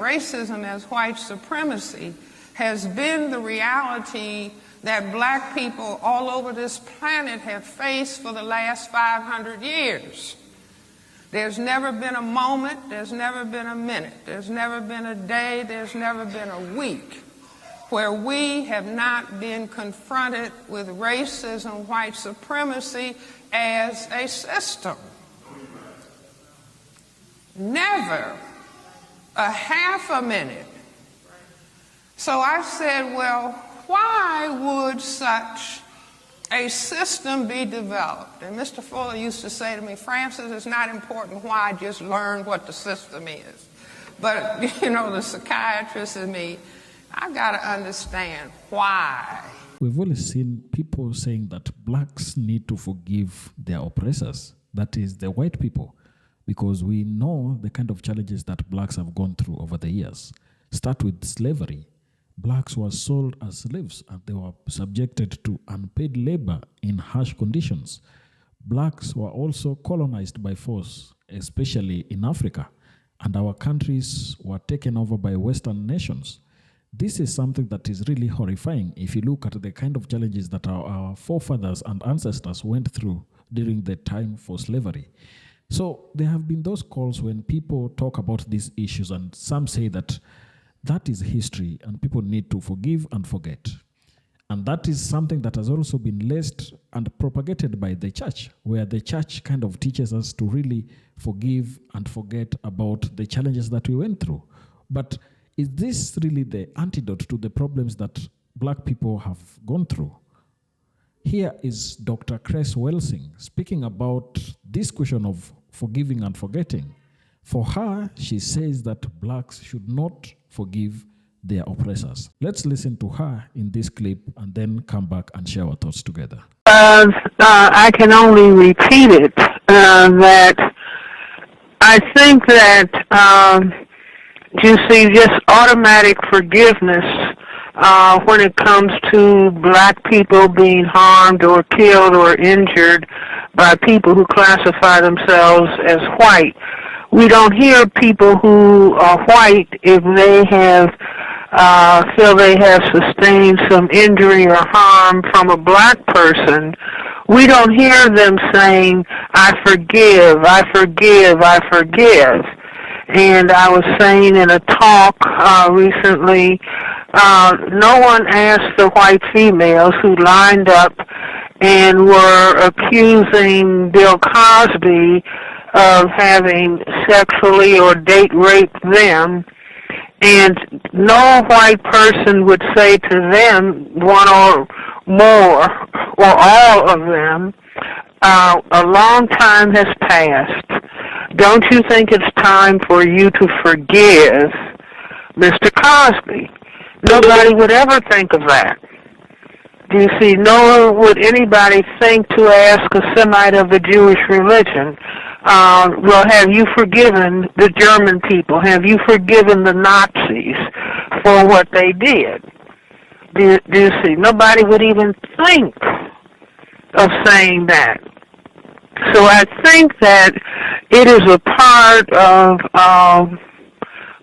Racism as white supremacy has been the reality that black people all over this planet have faced for the last 500 years. There's never been a moment, there's never been a minute, there's never been a day, there's never been a week where we have not been confronted with racism, white supremacy as a system. Never a half a minute. So I said, well, why would such a system be developed? And Mr. Fuller used to say to me, Francis, it's not important why, just learn what the system is. But, you know, the psychiatrist in me, I got to understand why. We've always seen people saying that blacks need to forgive their oppressors, that is, the white people, because we know the kind of challenges that blacks have gone through over the years. Start with slavery. Blacks were sold as slaves and they were subjected to unpaid labor in harsh conditions. Blacks were also colonized by force, especially in Africa, and our countries were taken over by Western nations. This is something that is really horrifying if you look at the kind of challenges that our forefathers and ancestors went through during the time for slavery. So there have been those calls when people talk about these issues, and some say that is history and people need to forgive and forget. And that is something that has also been laced and propagated by the church, where the church kind of teaches us to really forgive and forget about the challenges that we went through. But is this really the antidote to the problems that black people have gone through? Here is Dr. Cress Welsing speaking about this question of forgiving and forgetting. For her, she says that blacks should not forgive their oppressors. Let's listen to her in this clip and then come back and share our thoughts together. I can only repeat it, that I think that, you see, just automatic forgiveness when it comes to black people being harmed or killed or injured by people who classify themselves as white. We don't hear people who are white if they have feel they have sustained some injury or harm from a black person. We don't hear them saying, I forgive, I forgive, I forgive. And I was saying in a talk recently, no one asked the white females who lined up and were accusing Bill Cosby of having sexually or date raped them, and no white person would say to them, one or more, or all of them, a long time has passed. Don't you think it's time for you to forgive Mr. Cosby? Nobody would ever think of that. Do you see, nor would anybody think to ask a Semite of the Jewish religion, well, have you forgiven the German people? Have you forgiven the Nazis for what they did? Do you see, nobody would even think of saying that. So I think that it is a part of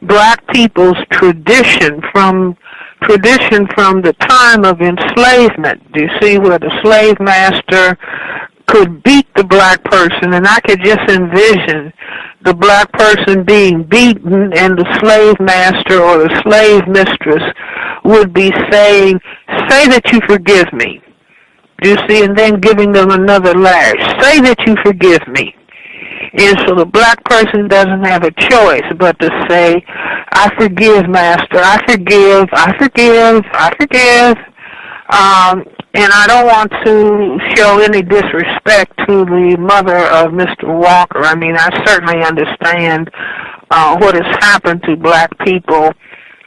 black people's tradition from the time of enslavement. Do you see, where the slave master could beat the black person, and I could just envision the black person being beaten and the slave master or the slave mistress would be saying, say that you forgive me. Do you see, and then giving them another lash. Say that you forgive me. And so the black person doesn't have a choice but to say, I forgive, master, I forgive, I forgive, I forgive. And I don't want to show any disrespect to the mother of Mr. Walker. I mean, I certainly understand what has happened to black people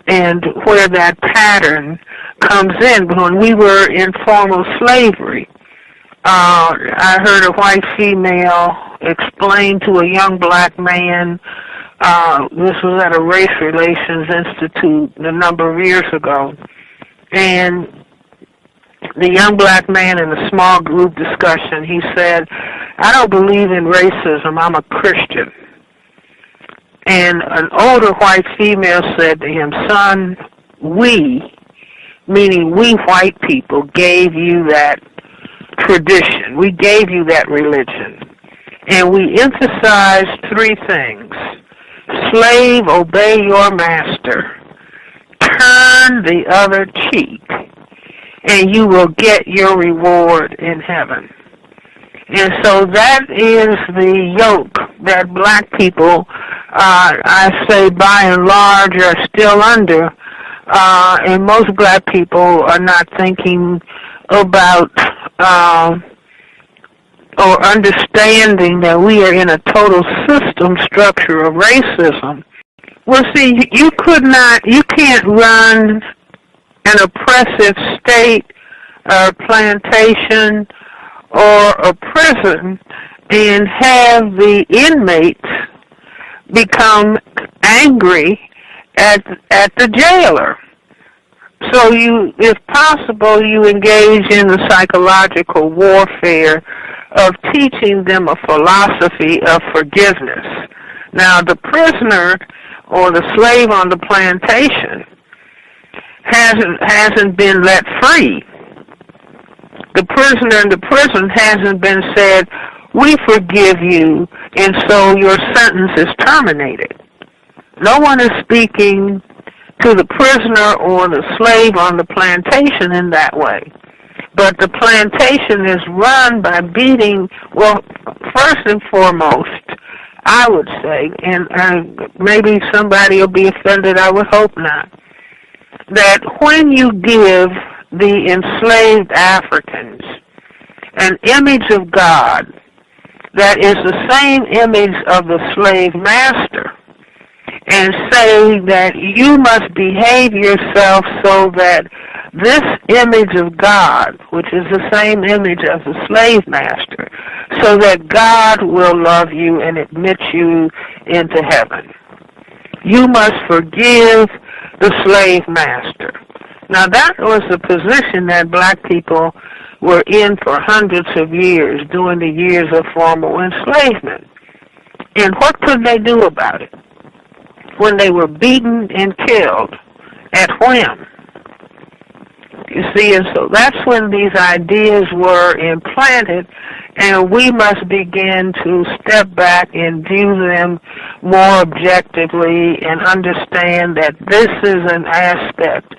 and where that pattern comes in. But when we were in formal slavery, I heard a white female explain to a young black man, this was at a Race Relations Institute a number of years ago, and the young black man in a small group discussion, he said, I don't believe in racism, I'm a Christian. And an older white female said to him, "Son, we, meaning we white people, gave you that tradition. We gave you that religion. And we emphasized three things. Slave, obey your master. Turn the other cheek, and you will get your reward in heaven." And so that is the yoke that black people, I say by and large, are still under. And most black people are not thinking about or understanding that we are in a total system structure of racism. Well, see, you can't run an oppressive state or plantation or a prison and have the inmates become angry at the jailer. So if possible, you engage in the psychological warfare of teaching them a philosophy of forgiveness. Now, the prisoner or the slave on the plantation hasn't been let free. The prisoner in the prison hasn't been said, "We forgive you, and so your sentence is terminated." No one is speaking to the prisoner or the slave on the plantation in that way. But the plantation is run by beating, well, first and foremost, I would say, and maybe somebody will be offended, I would hope not, that when you give the enslaved Africans an image of God that is the same image of the slave master, and say that you must behave yourself so that this image of God, which is the same image of the slave master, so that God will love you and admit you into heaven. You must forgive the slave master. Now that was the position that black people were in for hundreds of years, during the years of formal enslavement. And what could they do about it when they were beaten and killed at whim? You see, and so that's when these ideas were implanted, and we must begin to step back and view them more objectively and understand that this is an aspect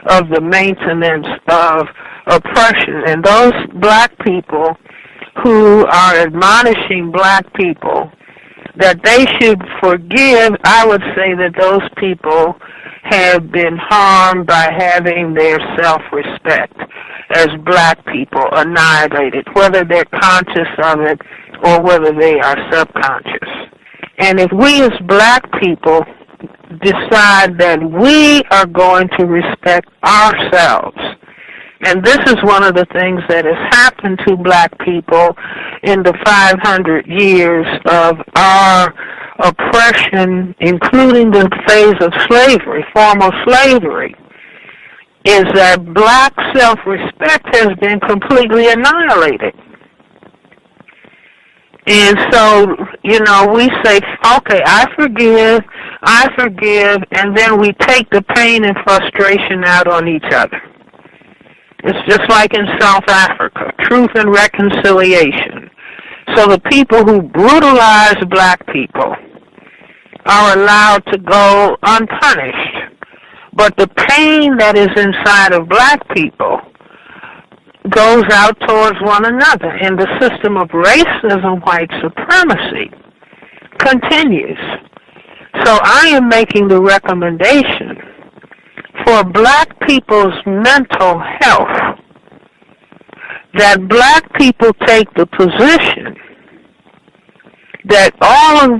of the maintenance of oppression. And those black people who are admonishing black people that they should forgive, I would say that those people have been harmed by having their self-respect as black people annihilated, whether they're conscious of it or whether they are subconscious. And if we as black people decide that we are going to respect ourselves, and this is one of the things that has happened to black people in the 500 years of our oppression, including the phase of slavery, formal slavery, is that black self-respect has been completely annihilated. And so, we say, okay, I forgive, and then we take the pain and frustration out on each other. It's just like in South Africa, truth and reconciliation. So the people who brutalize black people are allowed to go unpunished. But the pain that is inside of black people goes out towards one another. And the system of racism, white supremacy, continues. So I am making the recommendation for black people's mental health that black people take the position that all of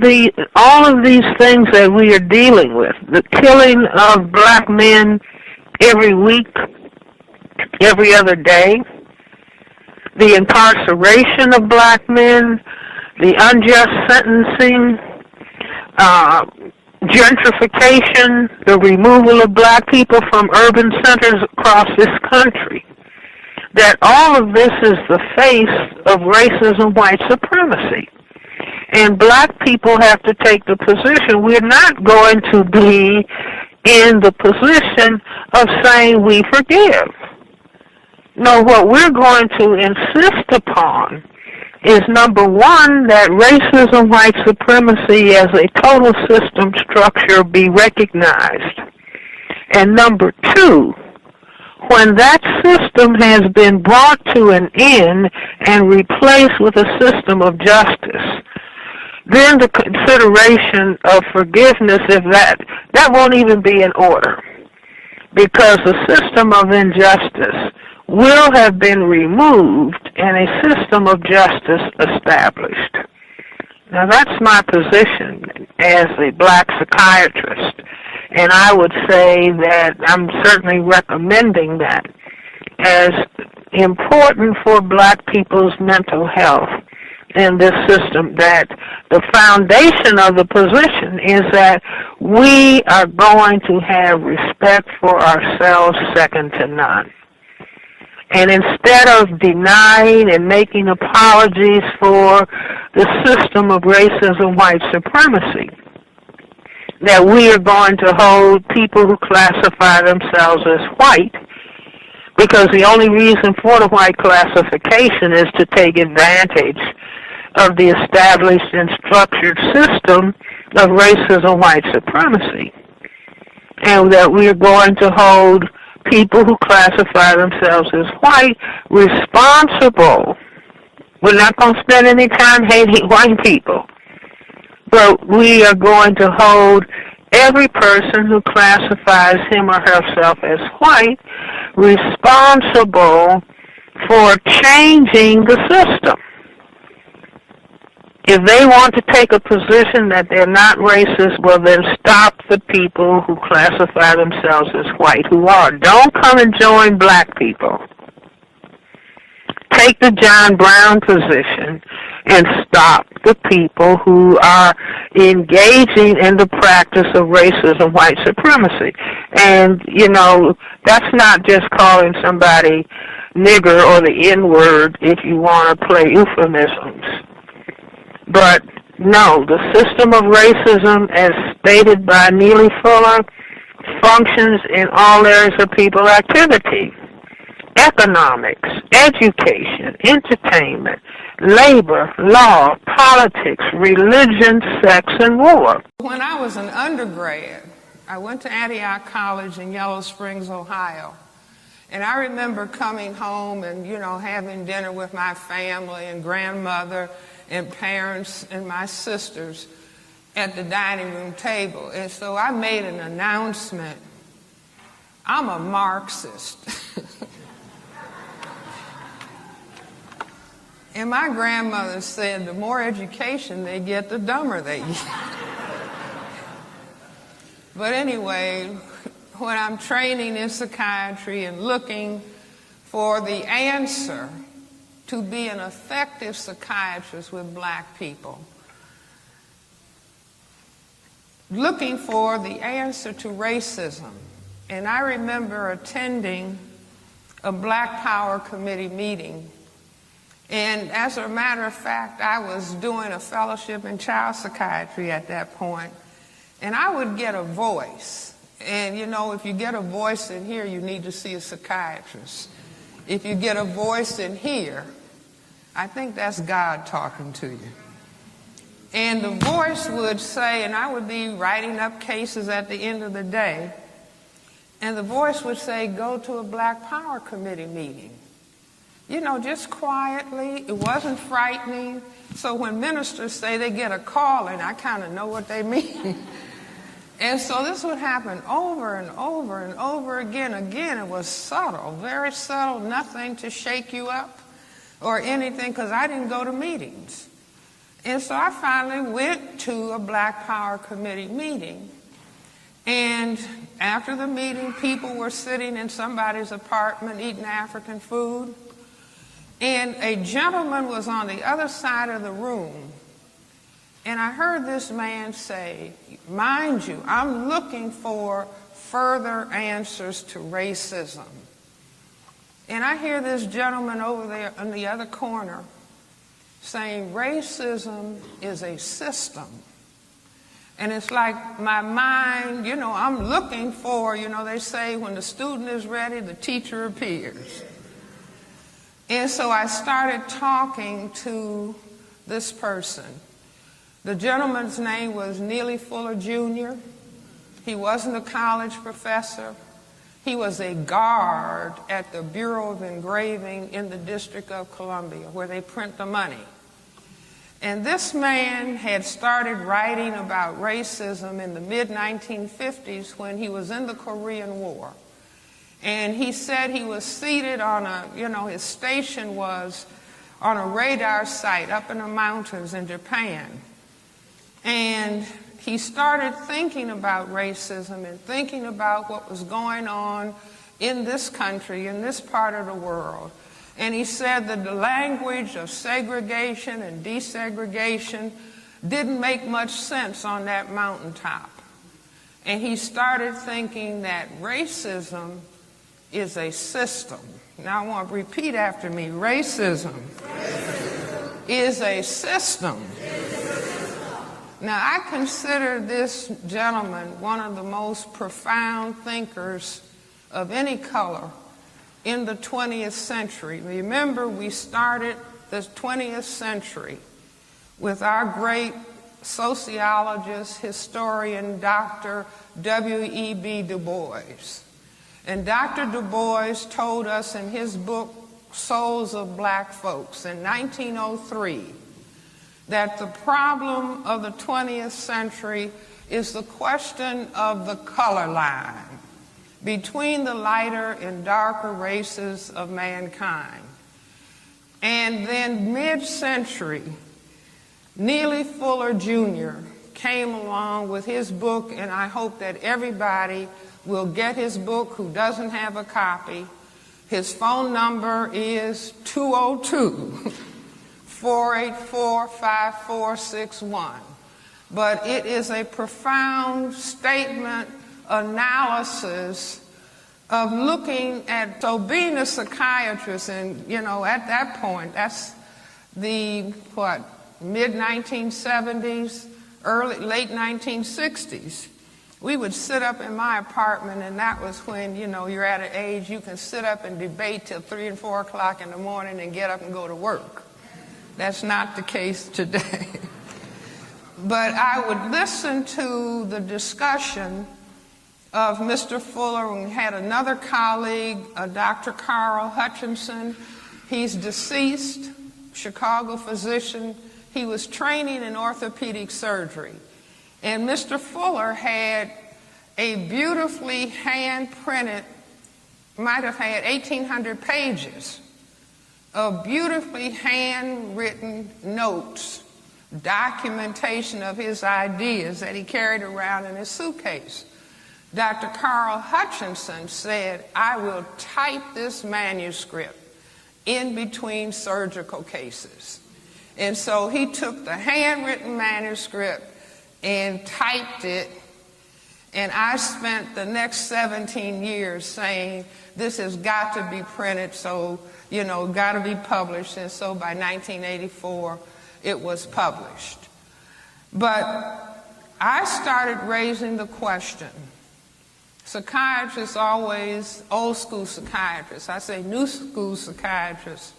these things that we are dealing with, the killing of black men every week, every other day, the incarceration of black men, the unjust sentencing, gentrification, the removal of black people from urban centers across this country, that all of this is the face of racism, white supremacy. And black people have to take the position, we're not going to be in the position of saying we forgive. No, what we're going to insist upon is, number one, that racism, white supremacy as a total system structure be recognized. And number two, when that system has been brought to an end and replaced with a system of justice, then the consideration of forgiveness, if that won't even be in order, because the system of injustice will have been removed and a system of justice established. Now that's my position as a black psychiatrist, and I would say that I'm certainly recommending that as important for black people's mental health in this system, that the foundation of the position is that we are going to have respect for ourselves second to none. And instead of denying and making apologies for the system of racism, white supremacy, that we are going to hold people who classify themselves as white, because the only reason for the white classification is to take advantage of the established and structured system of racism, white supremacy, and that we are going to hold people who classify themselves as white responsible. We're not going to spend any time hating white people, but we are going to hold every person who classifies him or herself as white responsible for changing the system. If they want to take a position that they're not racist, well, then stop the people who classify themselves as white who are. Don't come and join black people. Take the John Brown position and stop the people who are engaging in the practice of racism, white supremacy. And, you know, that's not just calling somebody nigger or the N-word if you want to play euphemisms. But no, the system of racism, as stated by Neely functions in all areas of people activity: economics, education, entertainment, labor, law, politics, religion, sex, and war. When I was an undergrad, I went to Antioch College in Yellow Springs, Ohio. And I remember coming home and, you know, having dinner with my family and grandmother and parents and my sisters at the dining room table. And so I made an announcement: I'm a Marxist. And my grandmother said the more education they get, the dumber they get. But anyway, when I'm training in psychiatry and looking for the answer to be an effective psychiatrist with black people, looking for the answer to racism. And I remember attending a Black Power Committee meeting. And as a matter of fact, I was doing a fellowship in child psychiatry at that point. And I would get a voice. And you know, if you get a voice in here, you need to see a psychiatrist. If you get a voice in here, I think that's God talking to you. And the voice would say, and I would be writing up cases at the end of the day, and the voice would say, go to a Black Power Committee meeting. You know, just quietly. It wasn't frightening. So when ministers say they get a call, and I kind of know what they mean. And so this would happen over and over and over again. Again, it was subtle, very subtle, nothing to shake you up or anything, because I didn't go to meetings. And so I finally went to a Black Power Committee meeting. And after the meeting, people were sitting in somebody's apartment eating African food. And a gentleman was on the other side of the room. And I heard this man say, mind you, I'm looking for further answers to racism. And I hear this gentleman over there in the other corner, saying racism is a system. And it's like my mind, I'm looking for, they say when the student is ready, the teacher appears. And so I started talking to this person. The gentleman's name was Neely Fuller Jr. He wasn't a college professor. He was a guard at the Bureau of Engraving in the District of Columbia, where they print the money. And this man had started writing about racism in the mid-1950s when he was in the Korean War. And he said he was seated on his station was on a radar site up in the mountains in Japan. And he started thinking about racism and thinking about what was going on in this country, in this part of the world. And he said that the language of segregation and desegregation didn't make much sense on that mountaintop. And he started thinking that racism is a system. Now I want to repeat after me. Racism is a system. Now I consider this gentleman one of the most profound thinkers of any color in the 20th century. Remember, we started the 20th century with our great sociologist, historian, Dr. W.E.B. Du Bois. And Dr. Du Bois told us in his book, Souls of Black Folks, in 1903, that the problem of the 20th century is the question of the color line between the lighter and darker races of mankind. And then mid-century, Neely Fuller Jr. came along with his book, and I hope that everybody will get his book who doesn't have a copy. His phone number is 202-484-5461. But it is a profound statement, analysis of looking at, so being a psychiatrist, and at that point, that's the mid-1970s, late 1960s. We would sit up in my apartment, and that was when you're at an age you can sit up and debate till 3 and 4 o'clock in the morning and get up and go to work. That's not the case today. But I would listen to the discussion of Mr. Fuller. We had another colleague, Dr. Carl Hutchinson. He's deceased, Chicago physician. He was training in orthopedic surgery. And Mr. Fuller had a beautifully hand-printed, might have had 1,800 pages of beautifully handwritten notes, documentation of his ideas that he carried around in his suitcase. Dr. Carl Hutchinson said, I will type this manuscript in between surgical cases. And so he took the handwritten manuscript and typed it, and I spent the next 17 years saying, this has got to be printed, so, got to be published, and so by 1984, it was published. But I started raising the question. Psychiatrists always, old school psychiatrists, I say new school psychiatrists,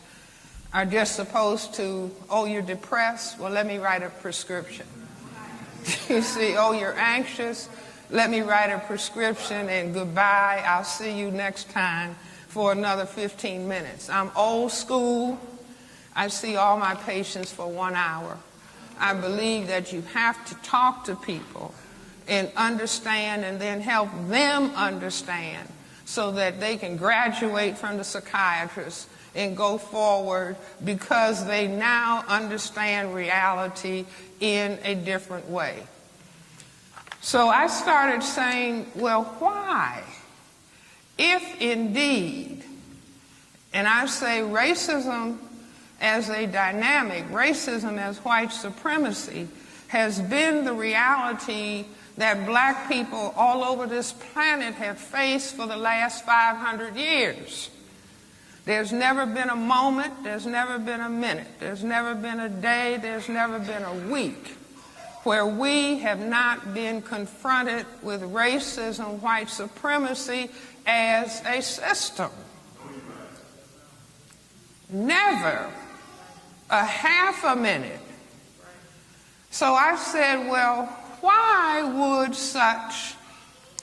are just supposed to, oh, you're depressed? Well, let me write a prescription. You see, oh, you're anxious? Let me write a prescription and goodbye. I'll see you next time for another 15 minutes. I'm old school. I see all my patients for 1 hour. I believe that you have to talk to people and understand and then help them understand so that they can graduate from the psychiatrist and go forward because they now understand reality in a different way. So I started saying, well, why? If indeed, and I say racism as a dynamic, racism as white supremacy has been the reality that black people all over this planet have faced for the last 500 years. There's never been a moment, there's never been a minute, there's never been a day, there's never been a week where we have not been confronted with racism, white supremacy as a system. Never a half a minute. So I said, well, why would such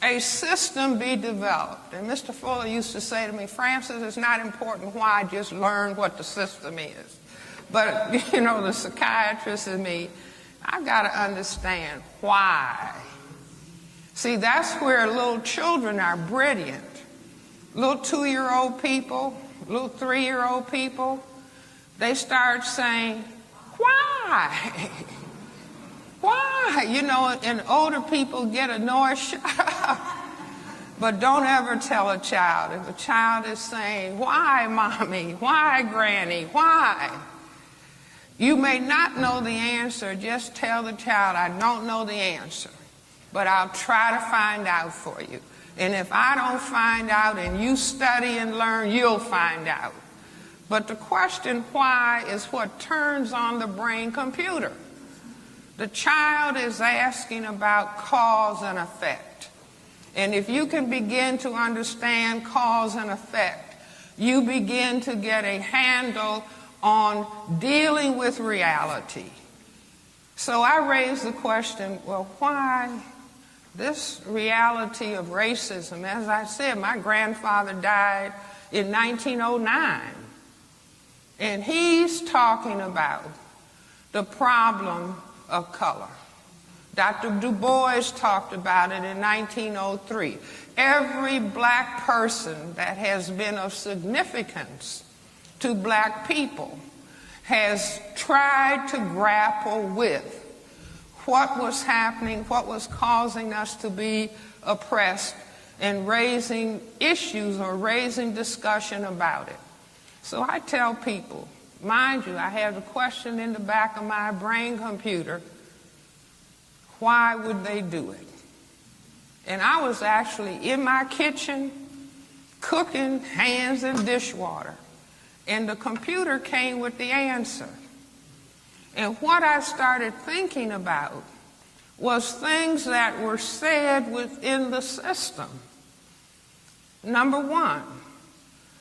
a system be developed? And Mr. Fuller used to say to me, Francis, it's not important why, just learn what the system is. But, you know, the psychiatrist in me, I've got to understand why. See, that's where little children are brilliant. Little 2-year-old people, little 3-year-old people, they start saying, why? Why? You know, and older people get annoyed, shut up. But don't ever tell a child. If a child is saying, why, Mommy? Why, Granny? Why? You may not know the answer. Just tell the child, I don't know the answer, but I'll try to find out for you. And if I don't find out and you study and learn, you'll find out. But the question why is what turns on the brain computer. The child is asking about cause and effect. And if you can begin to understand cause and effect, you begin to get a handle on dealing with reality. So I raised the question, well, why this reality of racism? As I said, my grandfather died in 1909, and he's talking about the problem of color. Dr. Du Bois talked about it in 1903. Every black person that has been of significance to black people has tried to grapple with what was happening, what was causing us to be oppressed, and raising issues or raising discussion about it. So I tell people, mind you, I have the question in the back of my brain computer, why would they do it? And I was actually in my kitchen cooking, hands in dishwater, and the computer came with the answer. And what I started thinking about was things that were said within the system. Number one,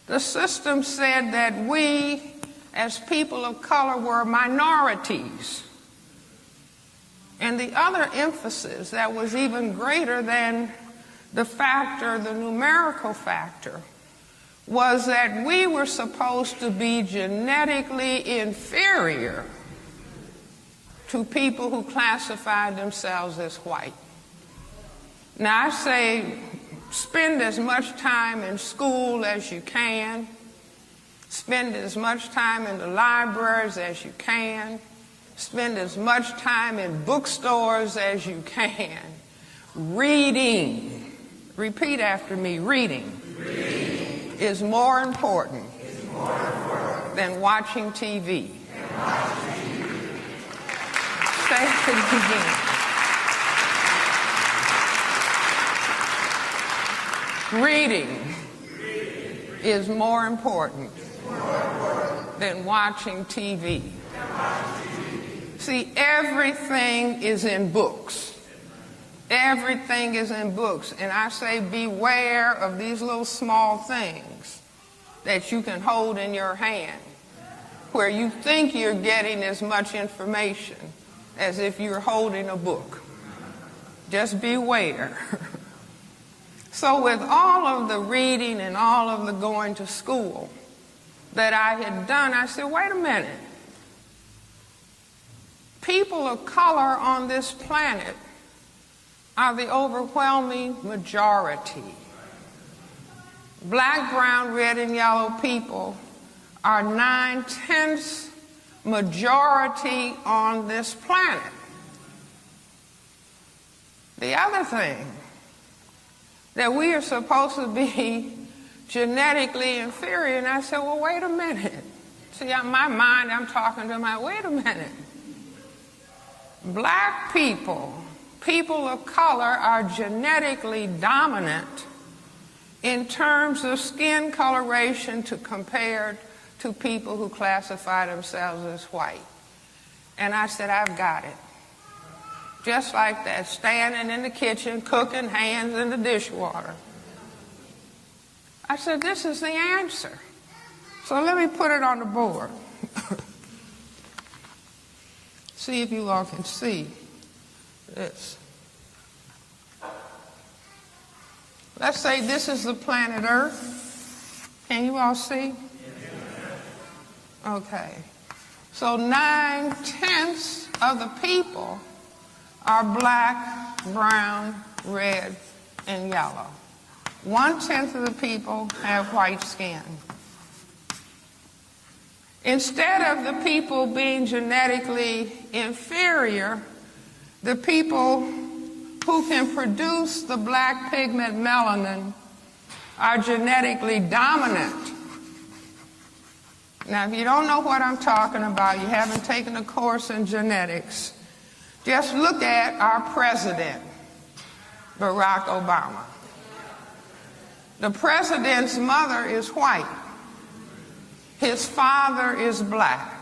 the system said that we, as people of color, were minorities. And the other emphasis that was even greater than the factor, the numerical factor, was that we were supposed to be genetically inferior to people who classified themselves as white. Now I say, spend as much time in school as you can, spend as much time in the libraries as you can, spend as much time in bookstores as you can. Reading, repeat after me, reading is more important than watching TV. Say it again. Reading is more important than watching TV. See, everything is in books. Everything is in books. And I say beware of these little small things that you can hold in your hand, where you think you're getting as much information as if you're holding a book. Just beware. So with all of the reading and all of the going to school that I had done, I said, wait a minute. People of color on this planet are the overwhelming majority. Black, brown, red, and yellow people are 9/10 majority on this planet. The other thing, that we are supposed to be genetically inferior, and I said, well, wait a minute. See, in my mind, I'm talking to my, wait a minute. Black people, people of color, are genetically dominant in terms of skin coloration compared to people who classify themselves as white. And I said, I've got it. Just like that, standing in the kitchen, cooking, hands in the dishwater. I said, this is the answer. So let me put it on the board. See if you all can see this. Let's say this is the planet Earth. Can you all see? Okay. So 9/10 of the people are black, brown, red, and yellow. 1/10 of the people have white skin. Instead of the people being genetically inferior, the people who can produce the black pigment melanin are genetically dominant. Now, if you don't know what I'm talking about, you haven't taken a course in genetics, just look at our president, Barack Obama. The president's mother is white. His father is black.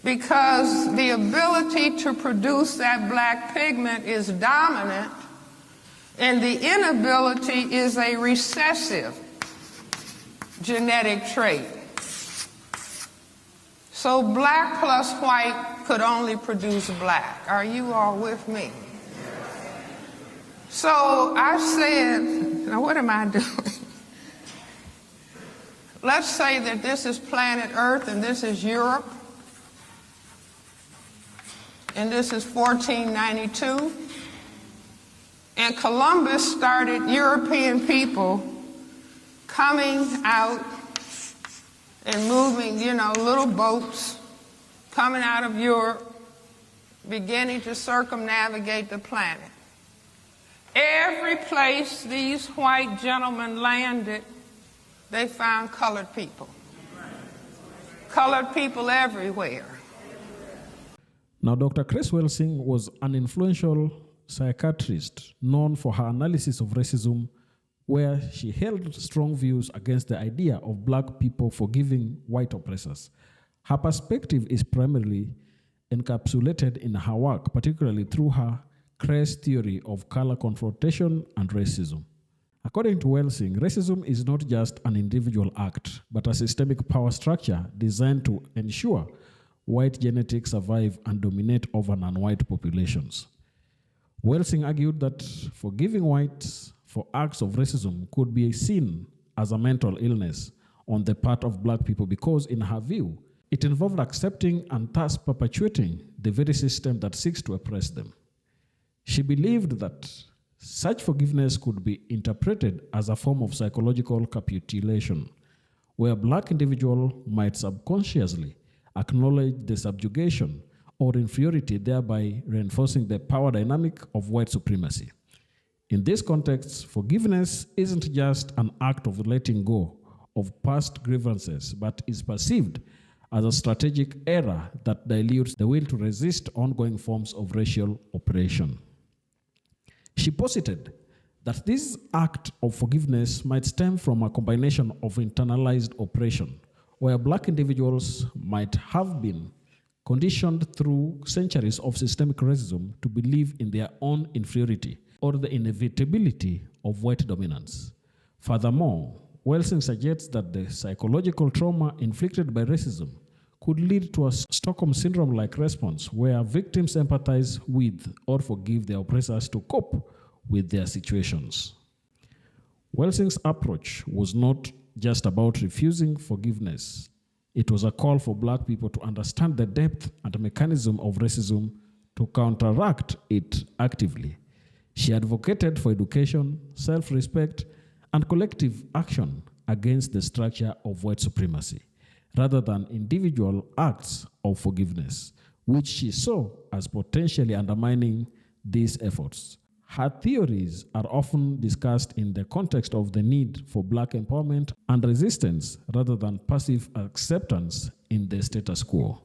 Because the ability to produce that black pigment is dominant, and the inability is a recessive genetic trait. So black plus white could only produce black. Are you all with me? So I said, now what am I doing? Let's say that this is planet Earth and this is Europe. And this is 1492. And Columbus started European people coming out and moving, little boats coming out of Europe, beginning to circumnavigate the planet. Every place these white gentlemen landed, they found colored people. Colored people everywhere. Now, Dr. Cress Welsing was an influential psychiatrist known for her analysis of racism, where she held strong views against the idea of black people forgiving white oppressors. Her perspective is primarily encapsulated in her work, particularly through her Cress theory of color confrontation and racism. According to Welsing, racism is not just an individual act, but a systemic power structure designed to ensure white genetics survive and dominate over non-white populations. Welsing argued that forgiving whites for acts of racism could be seen as a mental illness on the part of black people because, in her view, it involved accepting and thus perpetuating the very system that seeks to oppress them. She believed that such forgiveness could be interpreted as a form of psychological capitulation, where black individuals might subconsciously acknowledge the subjugation or inferiority, thereby reinforcing the power dynamic of white supremacy. In this context, forgiveness isn't just an act of letting go of past grievances, but is perceived as a strategic error that dilutes the will to resist ongoing forms of racial oppression. She posited that this act of forgiveness might stem from a combination of internalized oppression, where black individuals might have been conditioned through centuries of systemic racism to believe in their own inferiority or the inevitability of white dominance. Furthermore, Welsing suggests that the psychological trauma inflicted by racism could lead to a Stockholm Syndrome-like response where victims empathize with or forgive their oppressors to cope with their situations. Welsing's approach was not just about refusing forgiveness. It was a call for black people to understand the depth and mechanism of racism to counteract it actively. She advocated for education, self-respect, and collective action against the structure of white supremacy, rather than individual acts of forgiveness, which she saw as potentially undermining these efforts. Her theories are often discussed in the context of the need for black empowerment and resistance rather than passive acceptance in the status quo.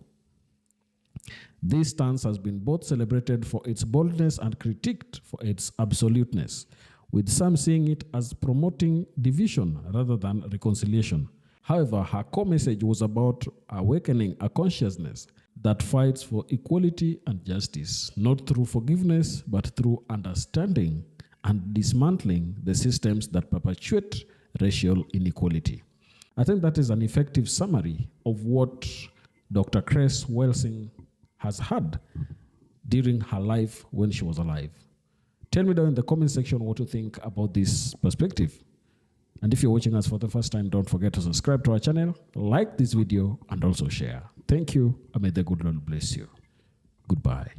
This stance has been both celebrated for its boldness and critiqued for its absoluteness, with some seeing it as promoting division rather than reconciliation. However, her core message was about awakening a consciousness that fights for equality and justice, not through forgiveness, but through understanding and dismantling the systems that perpetuate racial inequality. I think that is an effective summary of what Dr. Cress Welsing has had during her life when she was alive. Tell me down in the comment section what you think about this perspective. And if you're watching us for the first time, don't forget to subscribe to our channel, like this video, and also share. Thank you, and may the good Lord bless you. Goodbye.